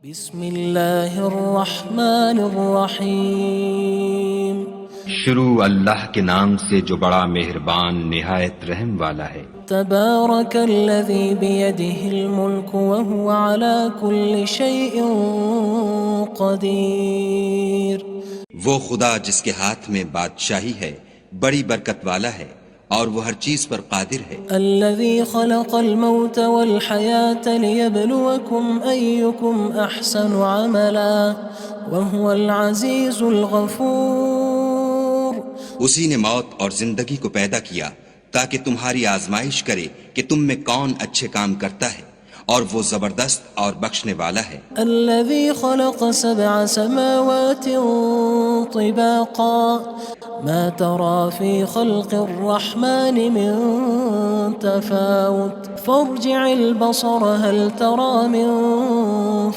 بسم اللہ الرحمن الرحیم شروع اللہ کے نام سے جو بڑا مہربان نہایت رحم والا ہے۔ تبارک الذی بیدہ الملک وہو علی کل شیء قدیر۔ وہ خدا جس کے ہاتھ میں بادشاہی ہے بڑی برکت والا ہے اور وہ ہر چیز پر قادر ہے۔ الذی خلق الموت والحیاة لیبلوکم ایکم احسن عملا وہو العزیز الغفور۔ اسی نے موت اور زندگی کو پیدا کیا تاکہ تمہاری آزمائش کرے کہ تم میں کون اچھے کام کرتا ہے، اور وہ زبردست اور بخشنے والا ہے۔ الذي خلق 7 سماوات طباقا ما ترى في خلق الرحمن من تفاوت فارجع البصر هل ترى من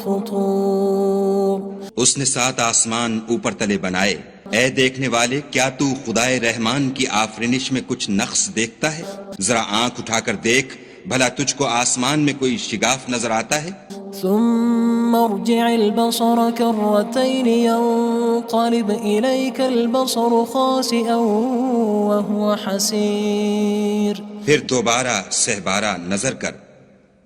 فطور۔ اس نے 7 آسمان اوپر تلے بنائے، اے دیکھنے والے کیا تو خدائے رحمان کی آفرینش میں کچھ نقص دیکھتا ہے؟ ذرا آنکھ اٹھا کر دیکھ، بھلا تجھ کو آسمان میں کوئی شگاف نظر آتا ہے؟ ثم ارجع البصر كرتين ينقلب إليك البصر خاسئا وهو حسير۔ پھر دوبارہ سہبارہ نظر کر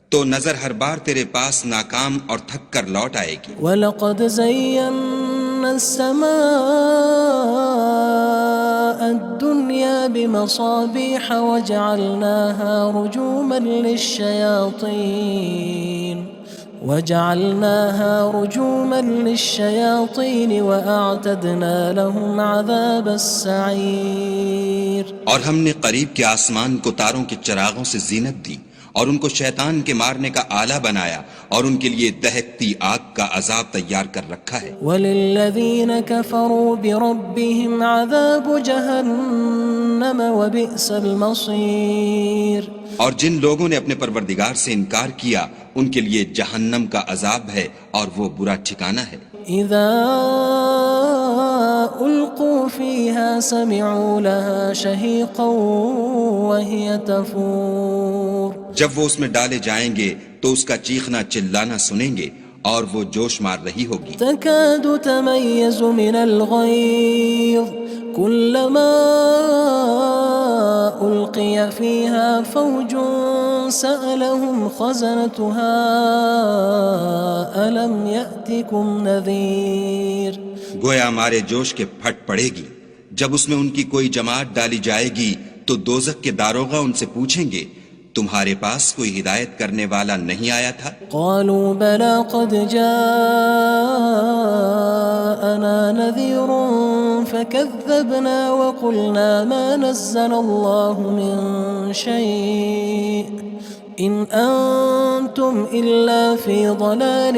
تو نظر ہر بار تیرے پاس ناکام اور تھک کر لوٹ آئے گی۔ وَلَقَدْ زَيَّنَّا السَّمَاءَ الدُّنْيَا بِمَصَابِيحَ وَجَعَلْنَاهَا رُجُومًا لِلشَّيَاطِينِ وَأَعْتَدْنَا لَهُمْ عَذَابَ السَّعِيرِ۔ اور ہم نے قریب کے آسمان کو تاروں کے چراغوں سے زینت دی اور ان کو شیطان کے مارنے کا آلہ بنایا، اور ان کے لیے دہکتی آگ کا عذاب تیار کر رکھا ہے۔ وَلِلَّذِينَ كَفَرُوا بِرَبِّهِمْ عَذَابُ جَهَنَّمَ وَبِئْسَ الْمَصِيرُ۔ اور جن لوگوں نے اپنے پروردگار سے انکار کیا ان کے لیے جہنم کا عذاب ہے اور وہ برا ٹھکانہ ہے۔ اذا القوا فيها سمعوا لها شهيقا وهي تفور۔ جب وہ اس میں ڈالے جائیں گے تو اس کا چیخنا چلانا سنیں گے اور وہ جوش مار رہی ہوگی۔ تكاد تميز من الغيظ كلما ألقي فيها فوج سألهم خزنتها ألم يأتكم نذير۔ گویا مارے جوش کے پھٹ پڑے گی۔ جب اس میں ان کی کوئی جماعت ڈالی جائے گی تو دوزخ کے داروغہ ان سے پوچھیں گے تمہارے پاس کوئی ہدایت کرنے والا نہیں آیا تھا؟ قالوا بلى قد جاءنا نذير فكذبنا وقلنا ما نزل الله من شيء إن أنتم إلا في ضلال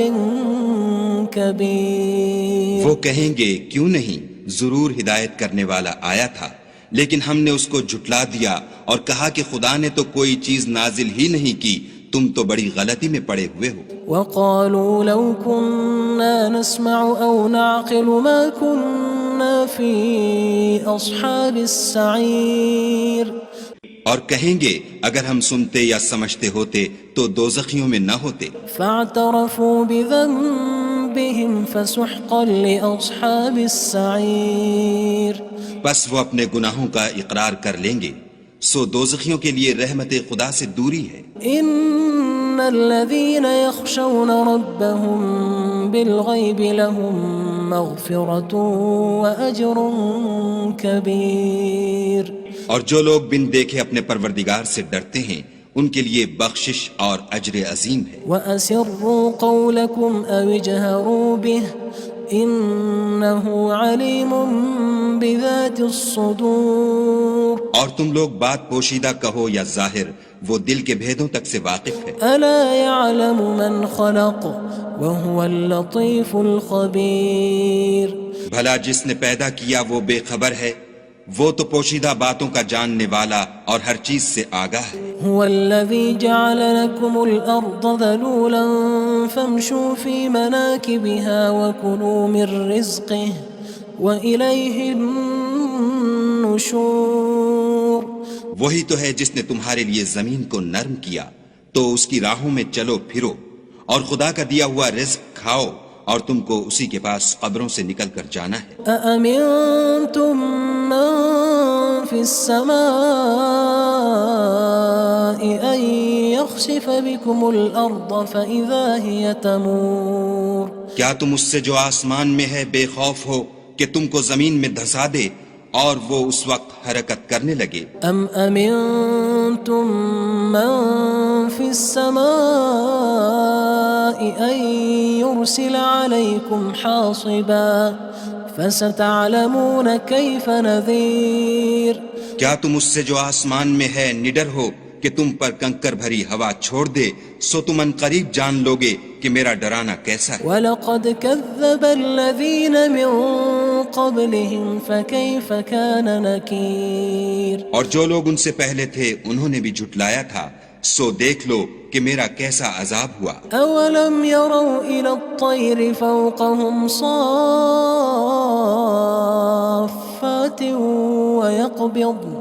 كبير۔ وہ کہیں گے کیوں نہیں، ضرور ہدایت کرنے والا آیا تھا، لیکن ہم نے اس کو جھٹلا دیا اور کہا کہ خدا نے تو کوئی چیز نازل ہی نہیں کی، تم تو بڑی غلطی میں پڑے ہوئے ہو۔ وقالوا لو كنا نسمع أو نعقل ما كنا في أصحاب السعير۔ اور کہیں گے اگر ہم سنتے یا سمجھتے ہوتے تو دوزخیوں میں نہ ہوتے۔ فاعترفوا بذنبهم فسحقا لأصحاب السعير۔ بس وہ اپنے گناہوں کا اقرار کر لیں گے، سو دوزخیوں کے لیے رحمت خدا سے دوری ہے۔ ان الذين يخشون ربهم بالغيب لهم مغفرة وأجر كبير۔ اور جو لوگ بن دیکھے اپنے پروردگار سے ڈرتے ہیں ان کے لیے بخشش اور اجر عظیم ہے۔ وَأَسِرُّوا قَوْلَكُمْ أَوِ اجْهَرُوا بِهِ إِنَّهُ عَلِيمٌ بِذَاتِ الصُّدُورِ۔ اور تم لوگ بات پوشیدہ کہو یا ظاہر، وہ دل کے بھیدوں تک سے واقف ہے۔ أَلَا يَعْلَمُ مَنْ خَلَقَ وَهُوَ اللَّطِيفُ الْخَبِيرُ۔ بھلا جس نے پیدا کیا وہ بے خبر ہے، وہ تو پوشیدہ باتوں کا جاننے والا اور ہر چیز سے آگاہ ہے۔ هو الذي جعل لكم الأرض ذلولا فامشوا في مناكبها وكلوا من رزقه وإليه النشور۔ وہی تو ہے جس نے تمہارے لیے زمین کو نرم کیا تو اس کی راہوں میں چلو پھرو اور خدا کا دیا ہوا رزق کھاؤ اور تم کو اسی کے پاس قبروں سے نکل کر جانا ہے۔ أأمنتم من في السماء أن يخسف بكم الأرض فإذا هي تمور کیا تم اس سے جو آسمان میں ہے بے خوف ہو کہ تم کو زمین میں دھسا دے اور وہ اس وقت حرکت کرنے لگے؟ أم أمنتم من في السماء أن يرسل عليكم حاصبا فستعلمون كيف نذير کیا تم اس سے جو آسمان میں ہے نڈر ہو کہ تم پر کنکر بھری ہوا چھوڑ دے، سو تم ان قریب جان لوگے کہ میرا ڈرانا کیسا ہے۔ وَلَقَدْ كَذَّبَ الَّذِينَ مِن قَبْلِهِمْ فَكَيْفَ كَانَ نَكِيرٌ اور جو لوگ ان سے پہلے تھے انہوں نے بھی جھٹلایا تھا، سو دیکھ لو کہ میرا کیسا عذاب ہوا۔ أَوَلَمْ يَرَوْا إِلَى الطَّيْرِ فَوْقَهُمْ صَافَّاتٍ وَيَقْبِضْنَ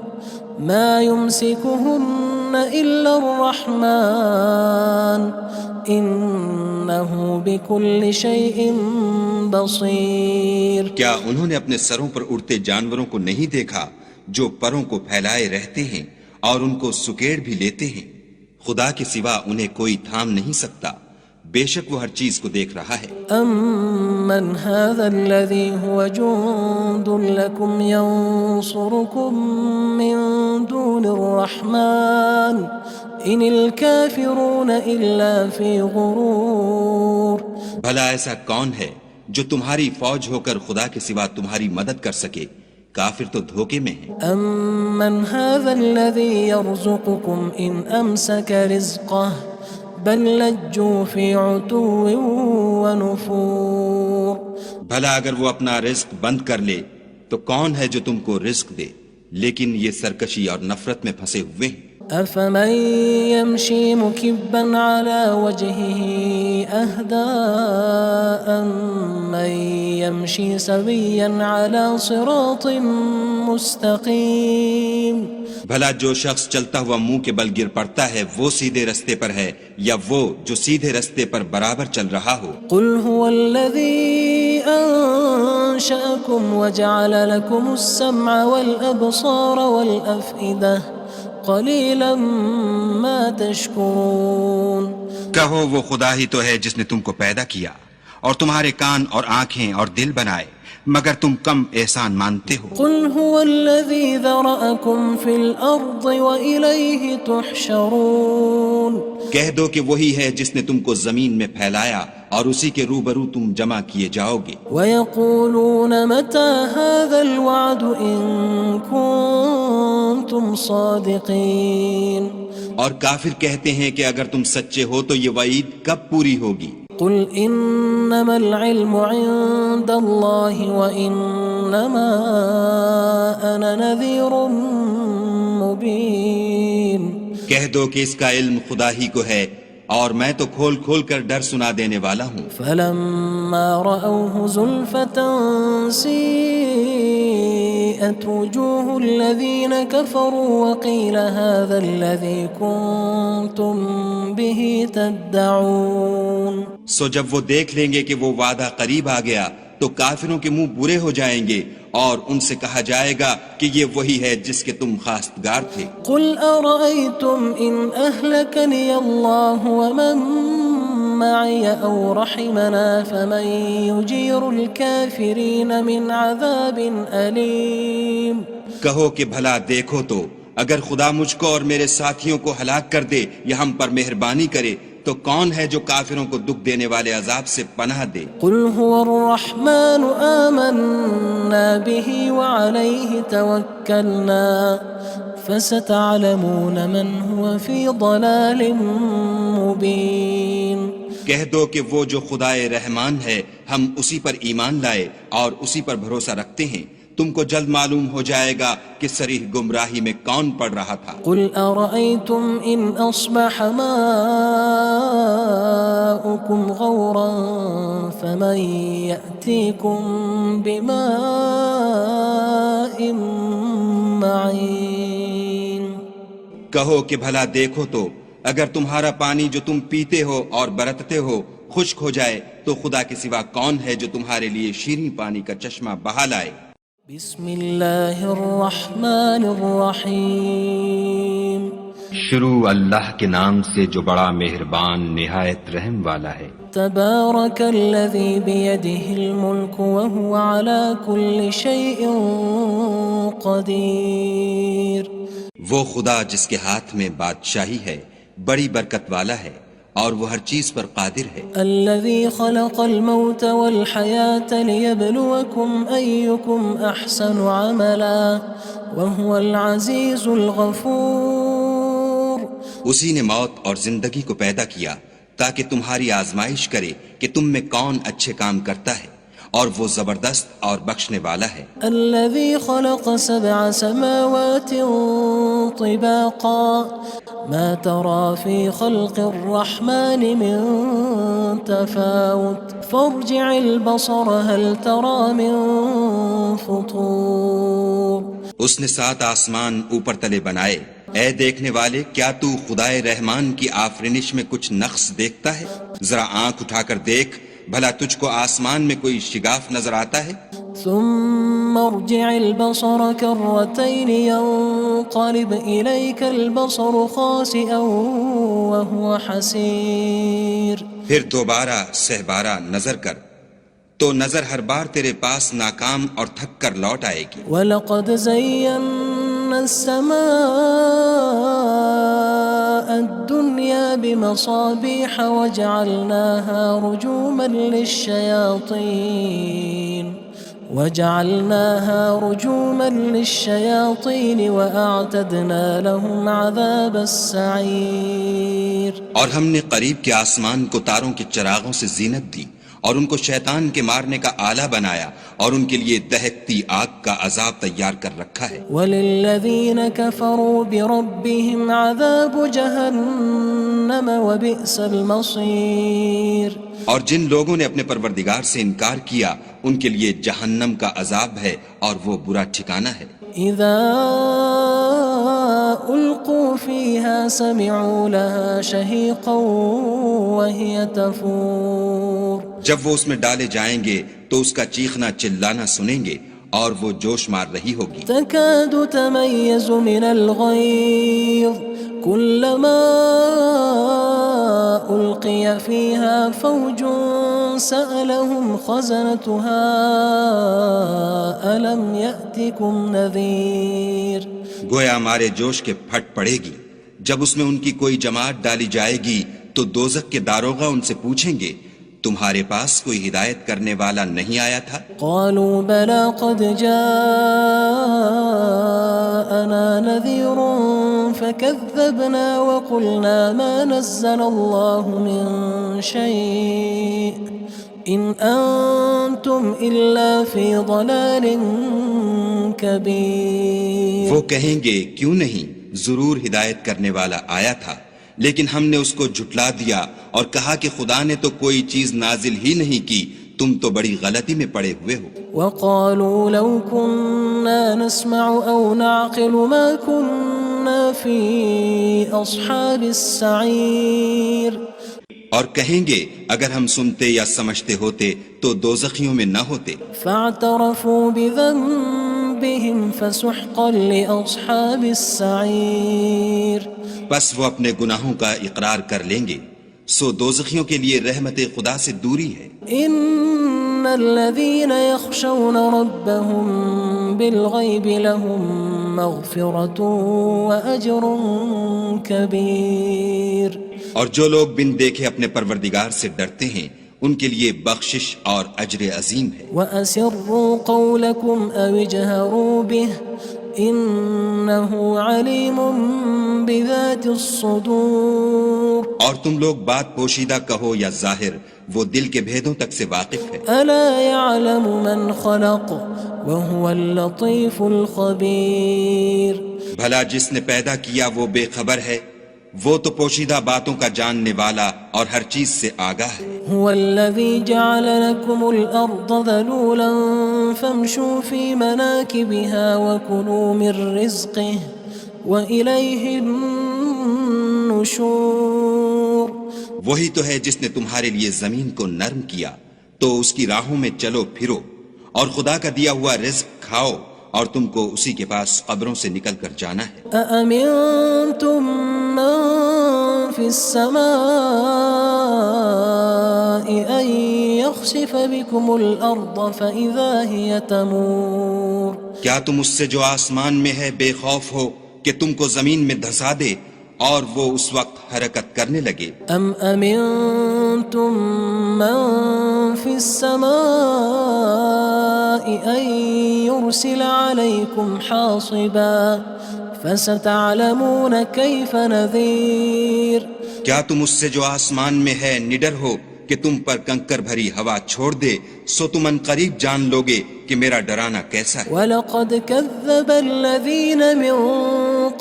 مَا يُمْسِكُهُنَّ إِلَّا الرَّحْمَنُ إِنَّهُ بِكُلِّ شَيْءٍ بَصِيرٌ کیا انہوں نے اپنے سروں پر اڑتے جانوروں کو نہیں دیکھا جو پروں کو پھیلائے رہتے ہیں اور ان کو سکیڑ بھی لیتے ہیں؟ خدا کے سوا انہیں کوئی تھام نہیں سکتا، بے شک وہ ہر چیز کو دیکھ رہا ہے۔ أَمَّنْ هَذَا الَّذِي هُوَ جُندٌ لَكُمْ يَنصُرُكُم مِّن دُونِ الرَّحْمَنِ إِنِ الْكَافِرُونَ إِلَّا فِي غُرُورٍ بھلا ایسا کون ہے جو تمہاری فوج ہو کر خدا کے سوا تمہاری مدد کر سکے؟ کافر تو دھوکے میں ہیں۔ أَمَّنْ هَذَا الَّذِي يَرْزُقُكُمْ إِنْ أَمْسَكَ رِزْقَهُ بَلْ لَجُّوا فِي عُتُوٍّ وَنُفُورٍ بھلا اگر وہ اپنا رزق بند کر لے تو کون ہے جو تم کو رزق دے؟ لیکن یہ سرکشی اور نفرت میں پھنسے ہوئے ہیں۔ أَفَمَن يَمْشِي مُكِبًّا عَلَى وَجْهِهِ أَهْدَىٰ أَمَّن يَمْشِي سَوِيًّا عَلَى صِرَاطٍ مُّسْتَقِيمٍ بھلا جو شخص چلتا ہوا منہ کے بل گر پڑتا ہے وہ سیدھے رستے پر ہے یا وہ جو سیدھے رستے پر برابر چل رہا ہو؟ قُلْ هُوَ الَّذِي أَنشَأَكُمْ وَجَعَلَ لَكُمُ السَّمْعَ وَالْأَبْصَارَ وَالْأَفْئِدَةَ قَلِيلًا مَا تَشْكُرُونَ کہو وہ خدا ہی تو ہے جس نے تم کو پیدا کیا اور تمہارے کان اور آنکھیں اور دل بنائے، مگر تم کم احسان مانتے ہو۔ قُلْ هُوَ الَّذِي ذَرَأَكُمْ فِي الْأَرْضِ وَإِلَيْهِ تُحْشَرُونَ کہہ دو کہ وہی ہے جس نے تم کو زمین میں پھیلایا اور اسی کے روبرو تم جمع کیے جاؤ گے۔ وَيَقُولُونَ مَتَى هَذَا الْوَعْدُ إِن كُنتُمْ صَادِقِينَ اور کافر کہتے ہیں کہ اگر تم سچے ہو تو یہ وعید کب پوری ہوگی؟ قُلْ إِنَّمَا الْعِلْمُ عِندَ اللَّهِ وَإِنَّمَا أَنَا نَذِيرٌ مُّبِينٌ کہہ دو کہ اس کا علم خدا ہی کو ہے اور میں تو کھول کھول کر ڈر سنا دینے والا ہوں۔ فَلَمَّا رَأَوْهُ زُلْفَةً سِيئَتْ وُجُوهُ الَّذِينَ كَفَرُوا وَقِيلَ هَذَا الَّذِي كُنتُم بِهِ تَدَّعُونَ سو جب وہ دیکھ لیں گے کہ وہ وعدہ قریب آ گیا تو کافروں کے منہ برے ہو جائیں گے اور ان سے کہا جائے گا کہ یہ وہی ہے جس کے تم خواستگار تھے۔ قُلْ أَرَأَيْتُمْ إِنْ أَهْلَكَنِيَ اللَّهُ وَمَن مَّعِيَ أَوْ رَحِمَنَا فَمَن يُجِيرُ الْكَافِرِينَ مِنْ عَذَابٍ أَلِيمٍ کہو کہ بھلا دیکھو تو اگر خدا مجھ کو اور میرے ساتھیوں کو ہلاک کر دے یا ہم پر مہربانی کرے تو کون ہے جو کافروں کو دکھ دینے والے عذاب سے پناہ دے؟ قُلْ هُوَ الرَّحْمَنُ آمَنَّا بِهِ وَعَلَيْهِ تَوَكَّلْنَا فَسَتَعْلَمُونَ مَنْ هُوَ فِي ضَلَالٍ مُّبِينٍ کہہ دو کہ وہ جو خدائے رحمان ہے ہم اسی پر ایمان لائے اور اسی پر بھروسہ رکھتے ہیں، تم کو جلد معلوم ہو جائے گا کہ صریح گمراہی میں کون پڑ رہا تھا۔ قُلْ أَرَأَيْتُمْ إِنْ أَصْبَحَ مَاؤُكُمْ غَوْرًا فَمَن يَأْتِيكُم بِمَاءٍ مَّعِينٍ کہو کہ بھلا دیکھو تو اگر تمہارا پانی جو تم پیتے ہو اور برتتے ہو خشک ہو جائے تو خدا کے سوا کون ہے جو تمہارے لیے شیریں پانی کا چشمہ بہا لائے؟ بسم اللہ الرحمن الرحیم شروع اللہ کے نام سے جو بڑا مہربان نہایت رحم والا ہے۔ تبارک الذی بیدہ الملک وہو علی کل شیء قدیر۔ وہ خدا جس کے ہاتھ میں بادشاہی ہے بڑی برکت والا ہے اور وہ ہر چیز پر قادر ہے۔ الذي خلق الموت والحياة ليبلوكم أيكم أحسن عملا وهو العزيز الغفور۔ اسی نے موت اور زندگی کو پیدا کیا تاکہ تمہاری آزمائش کرے کہ تم میں کون اچھے کام کرتا ہے اور وہ زبردست اور بخشنے والا ہے۔ الذي خلق 7 سماوات طباقا ما ترى في خلق الرحمن من تفاوت فارجع البصر هل ترى من فطور۔ اس نے 7 آسمان اوپر تلے بنائے، اے دیکھنے والے کیا تو خدائے رحمان کی آفرینش میں کچھ نقص دیکھتا ہے؟ ذرا آنکھ اٹھا کر دیکھ بھلا تجھ کو آسمان میں کوئی شگاف نظر آتا ہے؟ ثم ارجع البصر كرتين ينقلب إليك البصر خاسئا وهو حسير۔ پھر دوبارہ سہبارہ نظر کر تو نظر ہر بار تیرے پاس ناکام اور تھک کر لوٹ آئے گی۔ وَلَقَدْ زَيَّنَّا السَّمَاءَ الدُّنْيَا بِمَصَابِيحَ وَجَعَلْنَاهَا رُجُومًا لِلشَّيَاطِينِ وَأَعْتَدْنَا لَهُمْ عَذَابَ السَّعِيرِ۔ اور ہم نے قریب کے آسمان کو تاروں کے چراغوں سے زینت دی اور ان کو شیطان کے مارنے کا آلہ بنایا اور ان کے لیے دہکتی آگ کا عذاب تیار کر رکھا ہے۔ وَلِلَّذِينَ كَفَرُوا بِرَبِّهِمْ عَذَابُ جَهَنَّمَ وَبِئْسَ الْمَصِيرُ۔ اور جن لوگوں نے اپنے پروردگار سے انکار کیا ان کے لیے جہنم کا عذاب ہے اور وہ برا ٹھکانہ ہے۔ اذا القوا فيها سمعوا لها شهيقا وهي تفور۔ جب وہ اس میں ڈالے جائیں گے تو اس کا چیخنا چلانا سنیں گے اور وہ جوش مار رہی ہوگی۔ تكاد تميز من الغيظ كلما ألقي فيها فوج سألهم خزنتها ألم يأتكم نذير۔ گویا مارے جوش کے پھٹ پڑے گی جب اس میں ان کی کوئی جماعت ڈالی جائے گی تو دوزخ کے داروغہ ان سے پوچھیں گے تمہارے پاس کوئی ہدایت کرنے والا نہیں آیا تھا؟ قالوا بلى قد جاءنا نذير فكذبنا وقلنا ما نزل الله من شيء إن أنتم إلا في ضلال كبير۔ وہ کہیں گے کیوں نہیں، ضرور ہدایت کرنے والا آیا تھا، لیکن ہم نے اس کو جھٹلا دیا اور کہا کہ خدا نے تو کوئی چیز نازل ہی نہیں کی، تم تو بڑی غلطی میں پڑے ہوئے ہو۔ وقالوا لو كنا نسمع أو نعقل ما كنا في أصحاب السعير۔ اور کہیں گے اگر ہم سنتے یا سمجھتے ہوتے تو دوزخیوں میں نہ ہوتے۔ فاعترفوا بذنبهم فسحقا لأصحاب السعير۔ بس وہ اپنے گناہوں کا اقرار کر لیں گے، سو دوزخیوں کے لیے رحمت خدا سے دوری ہے۔ ان الذين يخشون ربهم بالغيب لهم مغفرة وأجر كبير۔ اور جو لوگ بن دیکھے اپنے پروردگار سے ڈرتے ہیں ان کے لیے بخشش اور اجر عظیم ہے۔ وَأَسِرُّوا قَوْلَكُمْ أَوِ اجْهَرُوا بِهِ إِنَّهُ عَلِيمٌ بِذَاتِ الصُّدُورِ۔ اور تم لوگ بات پوشیدہ کہو یا ظاہر، وہ دل کے بھیدوں تک سے واقف ہے۔ أَلَا يَعْلَمُ مَنْ خَلَقَ وَهُوَ اللَّطِيفُ الْخَبِيرُ۔ بھلا جس نے پیدا کیا وہ بے خبر ہے، وہ تو پوشیدہ باتوں کا جاننے والا اور ہر چیز سے آگاہ ہے۔ هو الذي جعل لكم الأرض ذلولا فامشوا في مناكبها وكلوا من رزقه وإليه النشور۔ النشور وہی تو ہے جس نے تمہارے لیے زمین کو نرم کیا تو اس کی راہوں میں چلو پھرو، اور خدا کا دیا ہوا رزق کھاؤ، اور تم کو اسی کے پاس قبروں سے نکل کر جانا ہے۔ أأمنتم من في السماء أن يخسف بكم الأرض فإذا هي تمور کیا تم اس سے جو آسمان میں ہے بے خوف ہو کہ تم کو زمین میں دھسا دے اور وہ اس وقت حرکت کرنے لگے؟ أم أمنتم من في السماء أن يرسل عليكم حاصبا فستعلمون كيف نذير کیا تم اس سے جو آسمان میں ہے نڈر ہو کہ تم پر کنکر بھری ہوا چھوڑ دے، سو تم ان قریب جان لوگے کہ میرا ڈرانا کیسا ہے۔ وَلَقَدْ كَذَّبَ الَّذِينَ مِن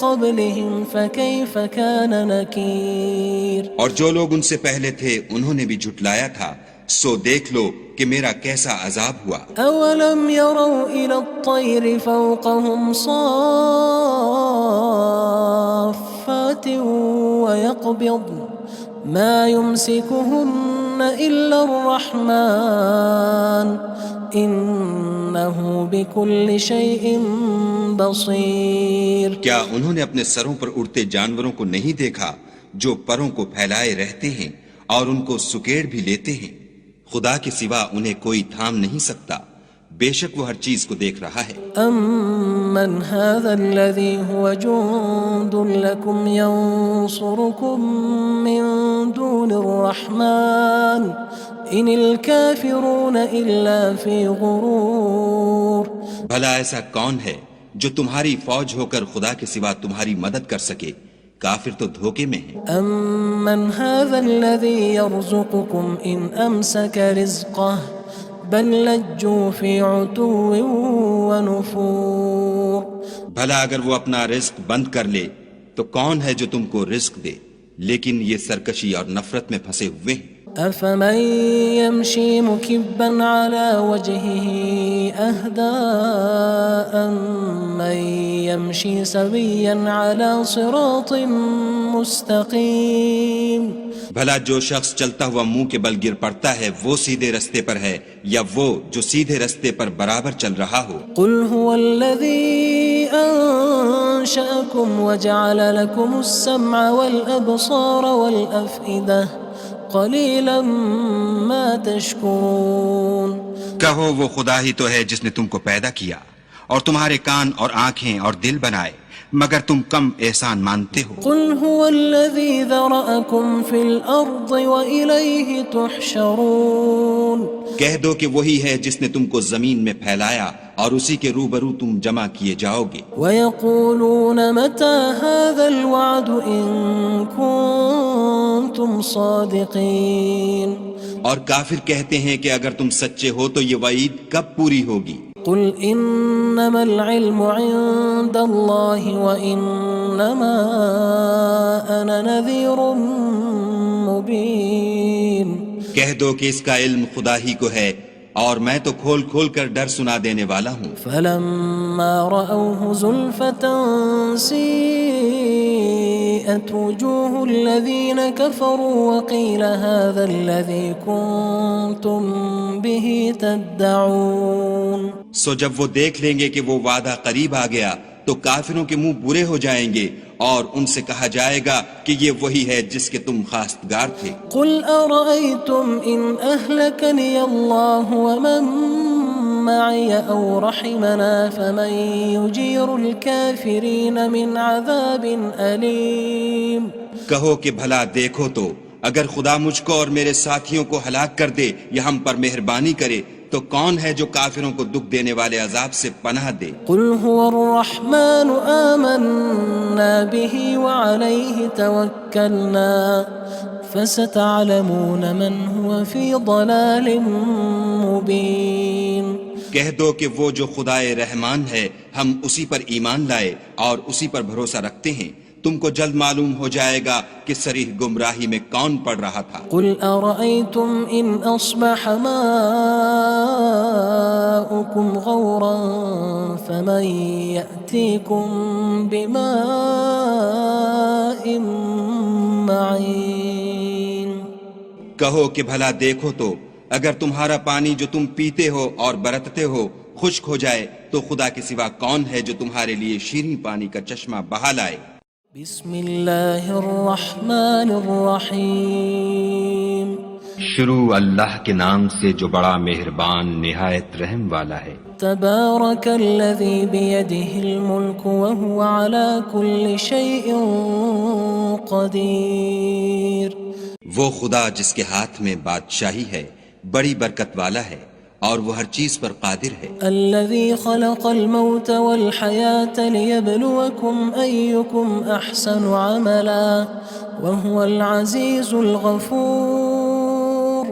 قَبْلِهِمْ فَكَيْفَ كَانَ نَكِيرٌ اور جو لوگ ان سے پہلے تھے انہوں نے بھی جھٹلایا تھا، سو دیکھ لو کہ میرا کیسا عذاب ہوا۔ أَوَلَمْ يَرَوْا إِلَى الطَّيْرِ فَوْقَهُمْ صَافَّاتٍ وَيَقْبِضْنَ مَا يُمْسِكُهُنَّ إِلَّا الرَّحْمَنُ إِنَّهُ بِكُلِّ شَيْءٍ بَصِيرٌ کیا انہوں نے اپنے سروں پر اڑتے جانوروں کو نہیں دیکھا جو پروں کو پھیلائے رہتے ہیں اور ان کو سکیڑ بھی لیتے ہیں؟ خدا کے سوا انہیں کوئی تھام نہیں سکتا، بے شک وہ ہر چیز کو دیکھ رہا ہے۔ أَمَّنْ هَذَا الَّذِي هُوَ جُندٌ لَكُمْ يَنصُرُكُم مِّن دُونِ الرَّحْمَنِ إِنِ الْكَافِرُونَ إِلَّا فِي غُرُورٍ بھلا ایسا کون ہے جو تمہاری فوج ہو کر خدا کے سوا تمہاری مدد کر سکے؟ کافر تو دھوکے میں ہیں۔ أَمَّنْ هَذَا الَّذِي يَرْزُقُكُمْ إِنْ أَمْسَكَ رِزْقَهُ بَلْ لَجُّوا فِي عُتُوٍّ وَنُفُورٍ بھلا اگر وہ اپنا رزق بند کر لے تو کون ہے جو تم کو رزق دے؟ لیکن یہ سرکشی اور نفرت میں پھنسے ہوئے ہیں۔ أَفَمَن يَمْشِي مُكِبًّا عَلَى وَجْهِهِ أَهْدَىٰ أَمَّن يَمْشِي سَوِيًّا عَلَى صِرَاطٍ مُّسْتَقِيمٍ بھلا جو شخص چلتا ہوا منہ کے بل گر پڑتا ہے وہ سیدھے رستے پر ہے یا وہ جو سیدھے رستے پر برابر چل رہا ہو؟ قُلْ هُوَ الَّذِي أَنشَأَكُمْ وَجَعَلَ لَكُمُ السَّمْعَ وَالْأَبْصَارَ وَالْأَفْئِدَةَ قَلِيلًا مَا تَشْكُرُونَ کہو وہ خدا ہی تو ہے جس نے تم کو پیدا کیا اور تمہارے کان اور آنکھیں اور دل بنائے، مگر تم کم احسان مانتے ہو۔ قُلْ هُوَ الَّذِي ذَرَأَكُمْ فِي الْأَرْضِ وَإِلَيْهِ تُحْشَرُونَ کہہ دو کہ وہی ہے جس نے تم کو زمین میں پھیلایا اور اسی کے روبرو تم جمع کیے جاؤ گے۔ وَيَقُولُونَ مَتَى هَذَا الْوَعْدُ إِن كُنتُمْ صَادِقِينَ اور کافر کہتے ہیں کہ اگر تم سچے ہو تو یہ وعید کب پوری ہوگی؟ قُلْ إِنَّمَا الْعِلْمُ عِندَ اللَّهِ وَإِنَّمَا أَنَا نَذِيرٌ مُّبِينٌ کہہ دو کہ اس کا علم خدا ہی کو ہے اور میں تو کھول کھول کر ڈر سنا دینے والا ہوں۔ فَلَمَّا رَأَوْهُ زُلْفَةً سِيئَتْ وُجُوهُ الَّذِينَ كَفَرُوا وَقِيلَ هَذَا الَّذِي كُنتُم بِهِ تَدَّعُونَ سو جب وہ دیکھ لیں گے کہ وہ وعدہ قریب آ گیا تو کافروں کے منہ برے ہو جائیں گے اور ان سے کہا جائے گا کہ یہ وہی ہے جس کے تم خواستگار تھے۔ قُلْ أَرَأَيْتُمْ إِنْ أَهْلَكَنِيَ اللَّهُ وَمَن مَّعِيَ أَوْ رَحِمَنَا فَمَن يُجِيرُ الْكَافِرِينَ مِنْ عَذَابٍ أَلِيمٍ کہو کہ بھلا دیکھو تو اگر خدا مجھ کو اور میرے ساتھیوں کو ہلاک کر دے یا ہم پر مہربانی کرے تو کون ہے جو کافروں کو دکھ دینے والے عذاب سے پناہ دے؟ قُلْ هُوَ الرَّحْمَنُ آمَنَّا بِهِ وَعَلَيْهِ تَوَكَّلْنَا فَسَتَعْلَمُونَ مَنْ هُوَ فِي ضَلَالٍ مُّبِينٍ کہہ دو کہ وہ جو خدائے رحمان ہے ہم اسی پر ایمان لائے اور اسی پر بھروسہ رکھتے ہیں، تم کو جلد معلوم ہو جائے گا کہ صریح گمراہی میں کون پڑ رہا تھا۔ قُلْ أَرَأَيْتُمْ إِنْ أَصْبَحَ مَاؤُكُمْ غَوْرًا فَمَن يَأْتِيكُم بِمَاءٍ کہو کہ بھلا دیکھو تو اگر تمہارا پانی جو تم پیتے ہو اور برتتے ہو خشک ہو جائے تو خدا کے سوا کون ہے جو تمہارے لیے شیریں پانی کا چشمہ بہا لائے؟ بسم اللہ الرحمن الرحیم شروع اللہ کے نام سے جو بڑا مہربان نہایت رحم والا ہے۔ تبارک الذی بیدہ الملک وہو علی کل شیء قدیر۔ وہ خدا جس کے ہاتھ میں بادشاہی ہے بڑی برکت والا ہے اور وہ ہر چیز پر قادر ہے۔ الذی خلق الموت والحیاة لیبلوکم ایکم احسن عملا وہو العزیز الغفور۔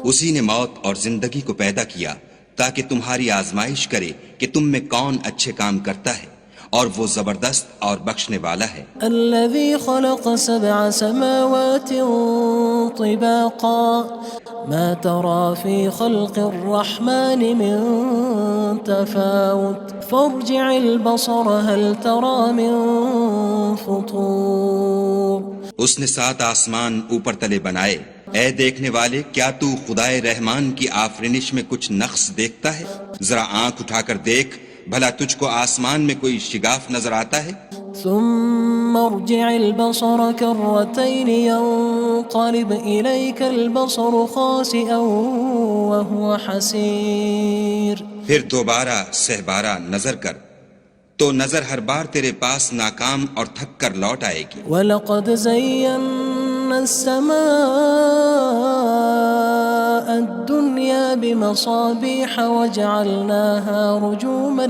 اسی نے موت اور زندگی کو پیدا کیا تاکہ تمہاری آزمائش کرے کہ تم میں کون اچھے کام کرتا ہے، اور وہ زبردست اور بخشنے والا ہے۔ الذي خلق 7 سماوات طباقا ما ترى في خلق الرحمن من تفاوت فارجع البصر هل ترى من فطور۔ اس نے 7 آسمان اوپر تلے بنائے، اے دیکھنے والے کیا تو خدائے رحمان کی آفرینش میں کچھ نقص دیکھتا ہے؟ ذرا آنکھ اٹھا کر دیکھ، بھلا تجھ کو آسمان میں کوئی شگاف نظر آتا ہے؟ ثم ارجع البصر كرتين ينقلب إليك البصر خاسئا وهو حسير۔ پھر دوبارہ سہبارہ نظر کر تو نظر ہر بار تیرے پاس ناکام اور تھک کر لوٹ آئے گی۔ وَلَقَدْ زَيَّنَّا السَّمَاءَ الدُّنْيَا بِمَصَابِيحَ وَجَعَلْنَاهَا رُجُومًا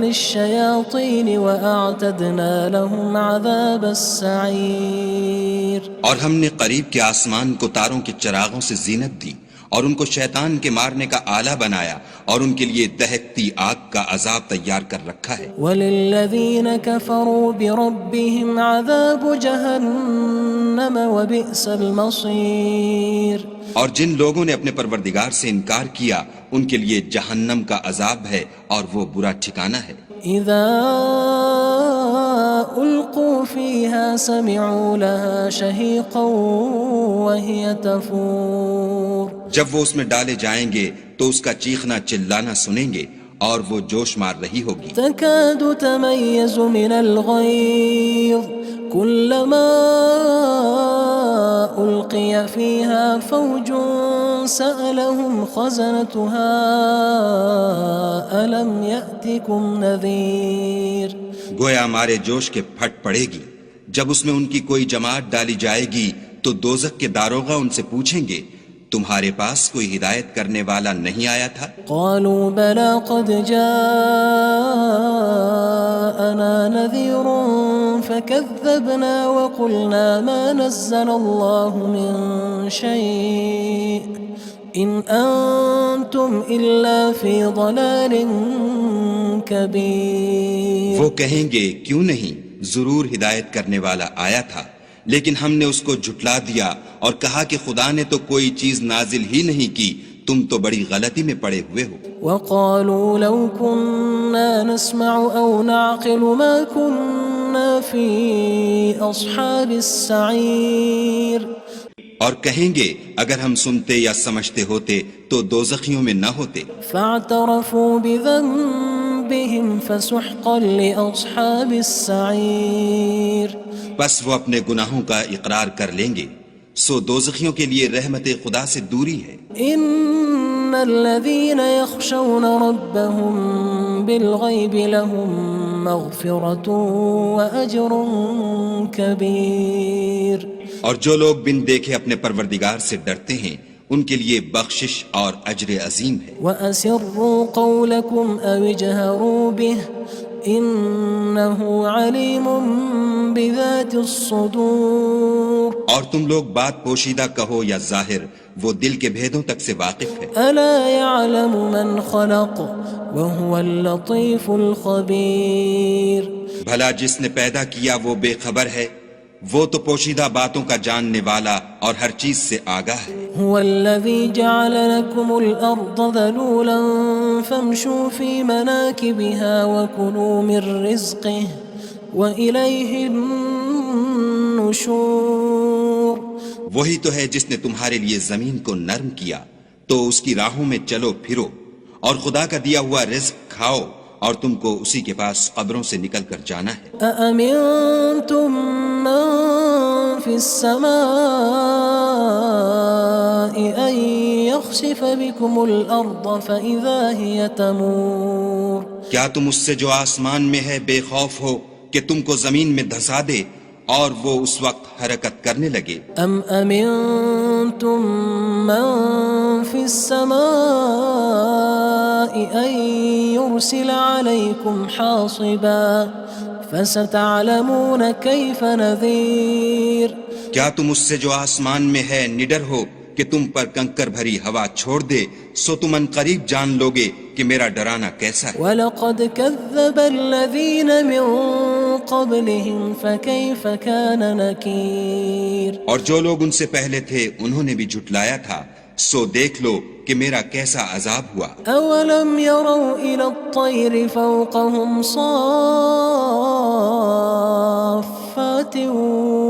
لِلشَّيَاطِينِ وَأَعْتَدْنَا لَهُمْ عَذَابَ السَّعِيرِ۔ اور ہم نے قریب کے آسمان کو تاروں کے چراغوں سے زینت دی اور ان کو شیطان کے مارنے کا آلہ بنایا، اور ان کے لیے دہکتی آگ کا عذاب تیار کر رکھا ہے۔ وَلِلَّذِينَ كَفَرُوا بِرَبِّهِمْ عَذَابُ جَهَنَّمَ وَبِئْسَ الْمَصِيرُ۔ اور جن لوگوں نے اپنے پروردگار سے انکار کیا ان کے لیے جہنم کا عذاب ہے اور وہ برا ٹھکانہ ہے۔ اذا القوا فيها سمعوا لها شهيقا وهي تفور۔ جب وہ اس میں ڈالے جائیں گے تو اس کا چیخنا چلانا سنیں گے اور وہ جوش مار رہی ہوگی۔ تكاد تميز من الغيظ كلما ألقي فيها فوج سألهم خزنتها ألم يأتكم نذير۔ گویا ہمارے جوش کے پھٹ پڑے گی جب اس میں ان کی کوئی جماعت ڈالی جائے گی تو دوزخ کے داروغہ ان سے پوچھیں گے تمہارے پاس کوئی ہدایت کرنے والا نہیں آیا تھا؟ قالوا بلى قد جاءنا نذير فكذبنا وقلنا ما نزل الله من شيء إن أنتم إلا في ضلال كبير۔ وہ کہیں گے کیوں نہیں، ضرور ہدایت کرنے والا آیا تھا، لیکن ہم نے اس کو جھٹلا دیا اور کہا کہ خدا نے تو کوئی چیز نازل ہی نہیں کی، تم تو بڑی غلطی میں پڑے ہوئے ہو۔ وقالوا لو كنا نسمع أو نعقل ما كنا في أصحاب السعير۔ اور کہیں گے اگر ہم سنتے یا سمجھتے ہوتے تو دوزخیوں میں نہ ہوتے۔ فاعترفوا بذنبهم فسحقا لأصحاب السعير۔ بس وہ اپنے گناہوں کا اقرار کر لیں گے، سو دوزخیوں کے لیے رحمت خدا سے دوری ہے۔ ان الذين يخشون ربهم بالغيب لهم مغفرة وأجر كبير۔ اور جو لوگ بن دیکھے اپنے پروردگار سے ڈرتے ہیں ان کے لیے بخشش اور اجر عظیم ہے۔ وَأَسِرُّوا قَوْلَكُمْ أَوِ اجْهَرُوا بِهِ إِنَّهُ عَلِيمٌ بِذَاتِ الصُّدُورِ۔ اور تم لوگ بات پوشیدہ کہو یا ظاہر، وہ دل کے بھیدوں تک سے واقف ہے۔ أَلَا يَعْلَمُ مَنْ خَلَقَ وَهُوَ اللَّطِيفُ الْخَبِيرُ۔ بھلا جس نے پیدا کیا وہ بے خبر ہے، وہ تو پوشیدہ باتوں کا جاننے والا اور ہر چیز سے آگاہ ہے۔ هو الذي جعل لكم الأرض ذلولا فامشوا في مناكبها وكلوا من رزقه وإليه النشور. وہی تو ہے جس نے تمہارے لیے زمین کو نرم کیا تو اس کی راہوں میں چلو پھرو، اور خدا کا دیا ہوا رزق کھاؤ، اور تم کو اسی کے پاس قبروں سے نکل کر جانا ہے. أأمنتم من في السماء أن يخسف بكم الأرض فإذا هي تمور. کیا تم اس سے جو آسمان میں ہے بے خوف ہو کہ تم کو زمین میں دھسا دے اور وہ اس وقت حرکت کرنے لگے؟ أم أمنتم من في السماء أن يرسل عليكم حاصبا فستعلمون كيف نذير. کیا تم اس سے جو آسمان میں ہے نڈر ہو کہ تم پر کنکر بھری ہوا چھوڑ دے، سو تم ان قریب جان لوگے کہ میرا ڈرانا کیسا ہے. وَلَقَدْ كَذَّبَ الَّذِينَ مِن قَبْلِهِمْ فَكَيْفَ كَانَ نَكِيرٌ. اور جو لوگ ان سے پہلے تھے انہوں نے بھی جھٹلایا تھا، سو دیکھ لو کہ میرا کیسا عذاب ہوا. أَوَلَمْ يَرَوْا إِلَى الطَّيْرِ فَوْقَهُمْ صَافَّاتٍ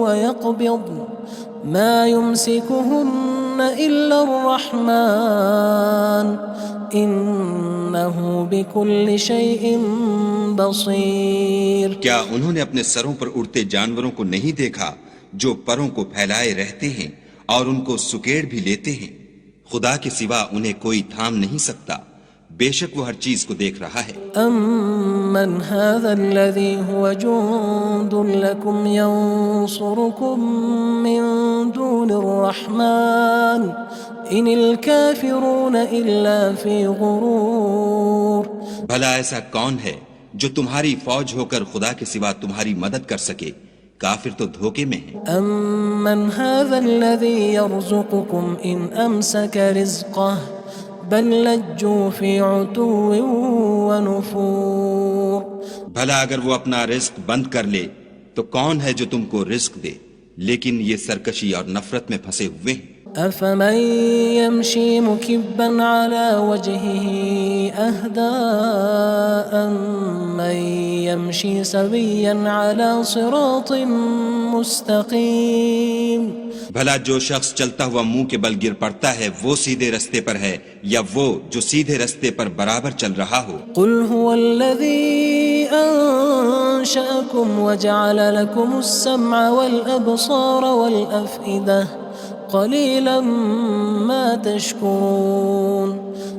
وَيَقْبِضْنَ مَا يُمْسِكُهُنَّ إِلَّا الرَّحْمَنُ إِنَّهُ بِكُلِّ شَيْءٍ بَصِيرٌ. کیا انہوں نے اپنے سروں پر اڑتے جانوروں کو نہیں دیکھا جو پروں کو پھیلائے رہتے ہیں اور ان کو سکیڑ بھی لیتے ہیں؟ خدا کے سوا انہیں کوئی تھام نہیں سکتا، بے شک وہ ہر چیز کو دیکھ رہا ہے. أَمَّنْ هَذَا الَّذِي هُوَ جُندٌ لَكُمْ يَنصُرُكُم مِّن دُونِ الرَّحْمَنِ إِنِ الْكَافِرُونَ إِلَّا فِي غُرُورٍ. بھلا ایسا کون ہے جو تمہاری فوج ہو کر خدا کے سوا تمہاری مدد کر سکے؟ کافر تو دھوکے میں ہیں. أَمَّنْ هَذَا الَّذِي يَرْزُقُكُمْ إِنْ أَمْسَكَ رِزْقَهُ بَلْ لَجُّوا فِي عُتُوٍّ وَنُفُورٍ. بھلا اگر وہ اپنا رزق بند کر لے تو کون ہے جو تم کو رزق دے؟ لیکن یہ سرکشی اور نفرت میں پھنسے ہوئے ہیں. أَفَمَن يَمْشِي مُكِبًّا عَلَى وَجْهِهِ أَهْدَىٰ أَمَّن يَمْشِي سَوِيًّا عَلَى صِرَاطٍ مُّسْتَقِيمٍ. بھلا جو شخص چلتا ہوا منہ کے بل گر پڑتا ہے وہ سیدھے رستے پر ہے یا وہ جو سیدھے رستے پر برابر چل رہا ہو؟ قُلْ هُوَ الَّذِي أَنشَأَكُمْ وَجَعَلَ لَكُمُ السَّمْعَ وَالْأَبْصَارَ وَالْأَفْئِدَةَ قَلِيلًا مَا تَشْكُرُونَ.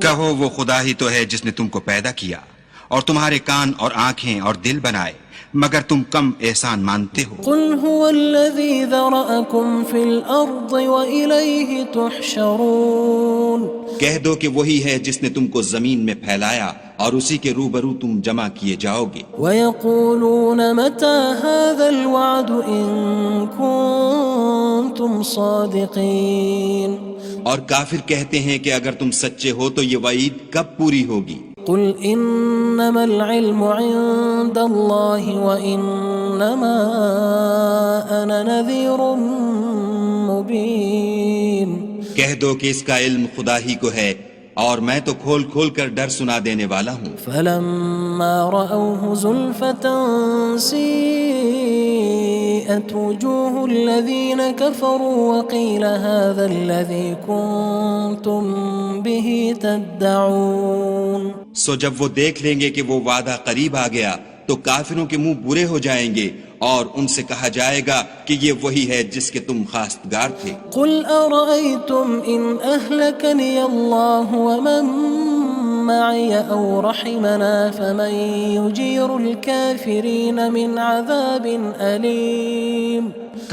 کہو وہ خدا ہی تو ہے جس نے تم کو پیدا کیا اور تمہارے کان اور آنکھیں اور دل بنائے، مگر تم کم احسان مانتے ہو. قُلْ هُوَ الَّذِي ذَرَأَكُمْ فِي الْأَرْضِ وَإِلَيْهِ تُحْشَرُونَ. کہہ دو کہ وہی ہے جس نے تم کو زمین میں پھیلایا اور اسی کے روبرو تم جمع کیے جاؤ گے. وَيَقُولُونَ مَتَى هَذَا الْوَعْدُ إِن كُنتُمْ صَادِقِينَ. اور کافر کہتے ہیں کہ اگر تم سچے ہو تو یہ وعید کب پوری ہوگی؟ قُلْ إِنَّمَا الْعِلْمُ عِندَ اللَّهِ وَإِنَّمَا أَنَا نَذِيرٌ مُّبِينٌ. کہہ دو کہ اس کا علم خدا ہی کو ہے اور میں تو کھول کھول کر ڈر سنا دینے والا ہوں. فَلَمَّا رَأَوْهُ زُلْفَةً سِيئَتْ وُجُوهُ الَّذِينَ كَفَرُوا وَقِيلَ هَذَا الَّذِي كُنتُم بِهِ تَدَّعُونَ. سو جب وہ دیکھ لیں گے کہ وہ وعدہ قریب آ گیا تو کافروں کے منہ برے ہو جائیں گے اور ان سے کہا جائے گا کہ یہ وہی ہے جس کے تم خواستگار تھے. قُلْ أَرَأَيْتُمْ إِنْ أَهْلَكَنِيَ اللَّهُ وَمَن مَّعِيَ أَوْ رَحِمَنَا فَمَن يُجِيرُ الْكَافِرِينَ مِنْ عَذَابٍ أَلِيمٍ.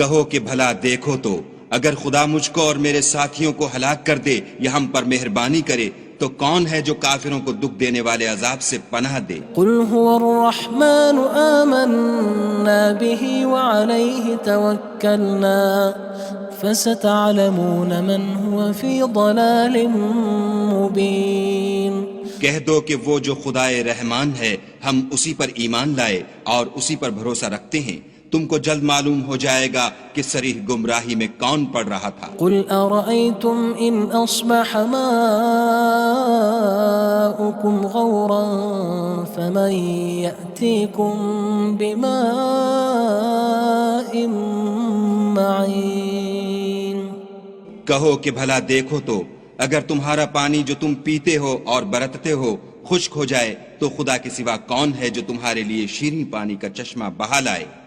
کہو کہ بھلا دیکھو تو اگر خدا مجھ کو اور میرے ساتھیوں کو ہلاک کر دے یا ہم پر مہربانی کرے تو کون ہے جو کافروں کو دکھ دینے والے عذاب سے پناہ دے؟ قُلْ هُوَ الرَّحْمَنُ آمَنَّا بِهِ وَعَلَيْهِ تَوَكَّلْنَا فَسَتَعْلَمُونَ مَنْ هُوَ فِي ضَلَالٍ مُّبِينٍ. کہہ دو کہ وہ جو خدائے رحمان ہے ہم اسی پر ایمان لائے اور اسی پر بھروسہ رکھتے ہیں، تم کو جلد معلوم ہو جائے گا کہ صریح گمراہی میں کون پڑ رہا تھا۔ قل أرأيتم إن أصبح ماؤكم غورا فمن يأتيكم بماء معين۔ کہو کہ بھلا دیکھو تو اگر تمہارا پانی جو تم پیتے ہو اور برتتے ہو خشک ہو جائے تو خدا کے سوا کون ہے جو تمہارے لیے شیریں پانی کا چشمہ بہا لائے۔